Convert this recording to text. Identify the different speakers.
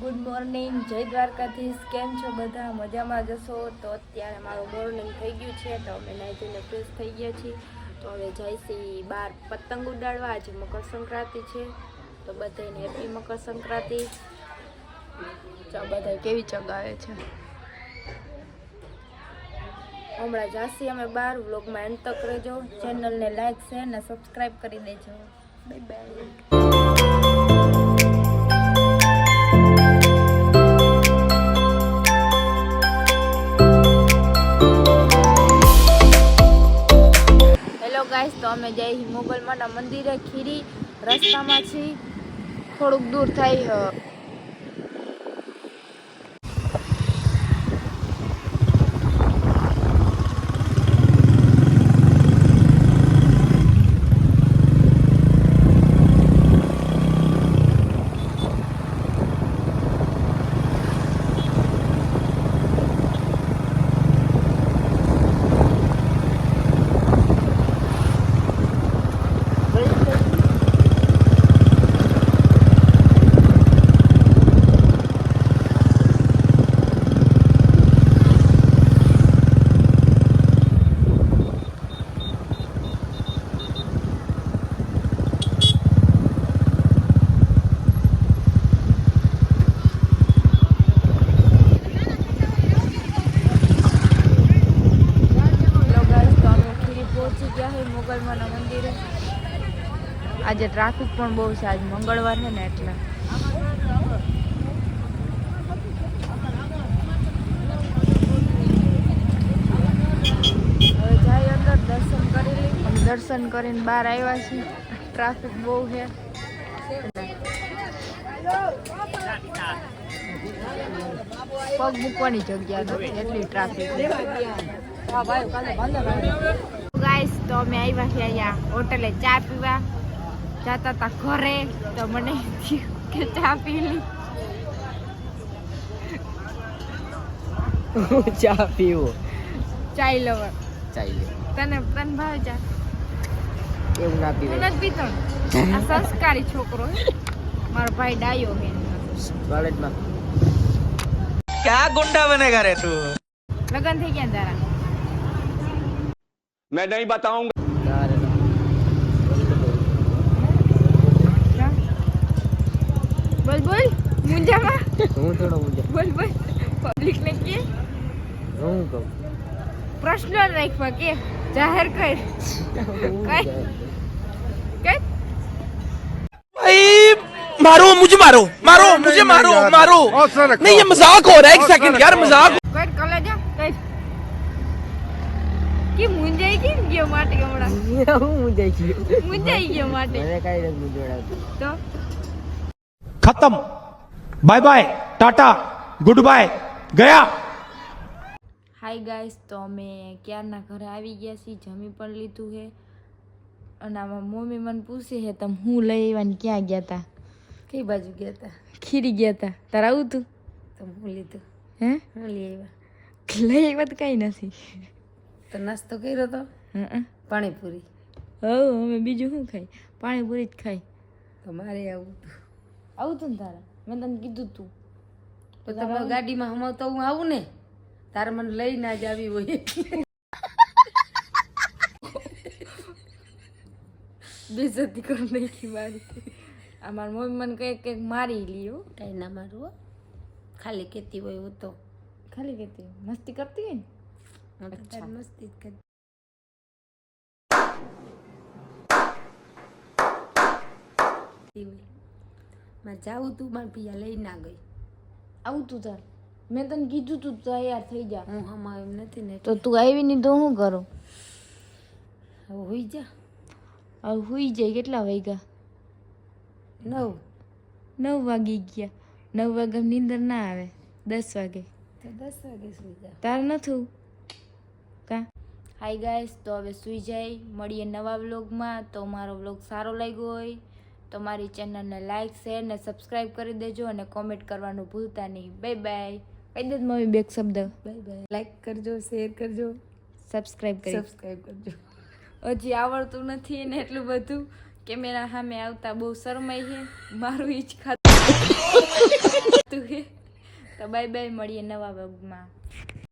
Speaker 1: Good morning, જય દ્વારકાધીશ. કેમ છો બધા? મજામાં જશો? તો અત્યારે મારું મોર્નિંગ થઈ ગયું છે, તો અમે નાહી ધોઈને ફ્રેશ થઈ ગયા છીએ. તો હવે જઈશી બહાર પતંગ ઉડાડવા. આજે મકર સંક્રાંતિ છે, તો બધાને હેપી મકર સંક્રાંતિ. તો બધા કેવી ચગાવે છે. હમણાં જાસી અમે બહાર. વ્લોગમાં એન્ડ તક રહેજો. ચેનલને લાઈક શેર અને સબસ્ક્રાઈબ કરી દેજો. Bye bye. ગાઈસ, તો અમે જઈ મોગલમાના મંદિરે. ખીરી રસ્તામાં છીએ, થોડુંક દૂર થાય. મોગલમાના મંદિરે આજે ટ્રાફિક પણ બહુ છે. આજ મંગળવાર છે ને એટલે. હવે જાય અંદર દર્શન કરી લઈ. અમે દર્શન કરીને બહાર આવ્યા છીએ. ટ્રાફિક બહુ છે. પગ મૂકવાની જગ્યા નથી, એટલી ટ્રાફિક. ગાઈસ, તો અમે આવ્યા છીએ અહીંયા હોટલે ચા પીવા. જતા હતા ઘરે, તો મને કે ચા પી લી.
Speaker 2: ચા પીવો?
Speaker 1: ચાય લવર.
Speaker 2: ચાય
Speaker 1: તને ભાવે ચા?
Speaker 2: એવું ના પીવો.
Speaker 1: નથી પીતો. આ સંસ્કારી છોકરો મારો ભાઈ ડાયો હે.
Speaker 2: ટોયલેટમાં ક્યાં ગુંડા બનેગા રે તું?
Speaker 1: લગન થઈ ગયા તારા?
Speaker 3: मैं नहीं बताऊंगा.
Speaker 1: बोल बोल मुंजामा.
Speaker 2: હું થોડો મુંજા.
Speaker 1: બોલ બોલ પબ્લિક ને કે
Speaker 2: હું કહું
Speaker 1: પ્રશ્ન રાખવા કે જાહેર કર. કઈ
Speaker 4: भाई मारो मुझे, मारो मारो मुझे, मारो मारो. नहीं ये मजाक हो रहा है. एक सेकंड यार, मजाक.
Speaker 1: કર કલે જા કઈ કે મુંજાઈ કેમ ગયો માટે હમણાં?
Speaker 2: હું મુંજાઈ ગયો.
Speaker 1: મુંજાઈ ગયો માટે
Speaker 2: મને કાઈ નથી મુંજાવડાવતું.
Speaker 1: તો
Speaker 4: खत्म. Bye bye, tata, good bye, गया.
Speaker 1: હાય ગાઈસ, તો અમે ક્યારના ઘરે આવી ગયા છીએ. જમી પણ લીધું છે. અને આમાં મમ્મી મને પૂછે છે તમે હું લઈ આવ્યા ને ક્યાં ગયા હતા?
Speaker 5: કઈ બાજુ ગયા હતા?
Speaker 1: ખીરી ગયા હતા. તારે આવું તું?
Speaker 5: તો હું લીધું.
Speaker 1: હે
Speaker 5: હું લઈ આવ્યા?
Speaker 1: લઈ આવ્યા તો કઈ નથી.
Speaker 5: તો નાસ્તો કર્યો તો?
Speaker 1: હં.
Speaker 5: પાણીપુરી.
Speaker 1: અમે બીજું શું ખાઈ? પાણીપુરી જ ખાઈ.
Speaker 5: તો મારે આવું હતું.
Speaker 1: આવું તું ને તારે? મેં તને કીધું તું
Speaker 5: તો તમે ગાડીમાં હમાવતો હું આવું ને, તારે મને લઈને જ આવી હોય.
Speaker 1: બેઇજ્જતી કરી નાખી મારી. આ મારી મમ્મી મને કંઈક મારી લ્યો.
Speaker 5: કાંઈ ના મારું હો, ખાલી કહેતી હોય હું તો.
Speaker 1: ખાલી કહેતી મસ્તી કરતી હોય ને?
Speaker 5: હું તો તારી મસ્તી જ કરતી. મારે જાવું તું, મારે પિયા લઈ ના ગઈ.
Speaker 1: આવું તું તાર? મેં તને કીધું તું તૈયાર થઈ જા.
Speaker 5: હું હમા એમ નથી ને.
Speaker 1: તો તું આવી નહીં તો શું કરું?
Speaker 5: હવે હોઈ જા.
Speaker 1: હવે હુઈ જાય. કેટલા વાગ્યા?
Speaker 5: 9.
Speaker 1: 9 વાગી ગયા. 9 વાગ્યા નીંદર ના આવે. 10 વાગે
Speaker 5: તો 10 વાગે સુઈ જા.
Speaker 1: તાર નથી કા? હાય ગાઈસ, તો હવે સુઈ જાય. મળીએ નવા વ્લોગમાં. તો મારો વ્લોગ સારો લાગ્યો હોય તો મારી ચેનલને લાઈક શેર ને સબસ્ક્રાઈબ કરી દેજો અને કોમેન્ટ કરવાનું ભૂલતા નહીં. Bye bye. કહી દે મમ્મી બે શબ્દ.
Speaker 5: Bye bye. લાઈક કરજો, શેર કરજો,
Speaker 1: સબસ્ક્રાઈબ કરજો. હજી આવડતું નથી ને એટલું બધું. કેમેરા સામે આવતા બહુ શરમાય છે. મારું ઈ જ ખાતું હે. તો બાય બાય, મળીએ નવા વ્લોગમાં.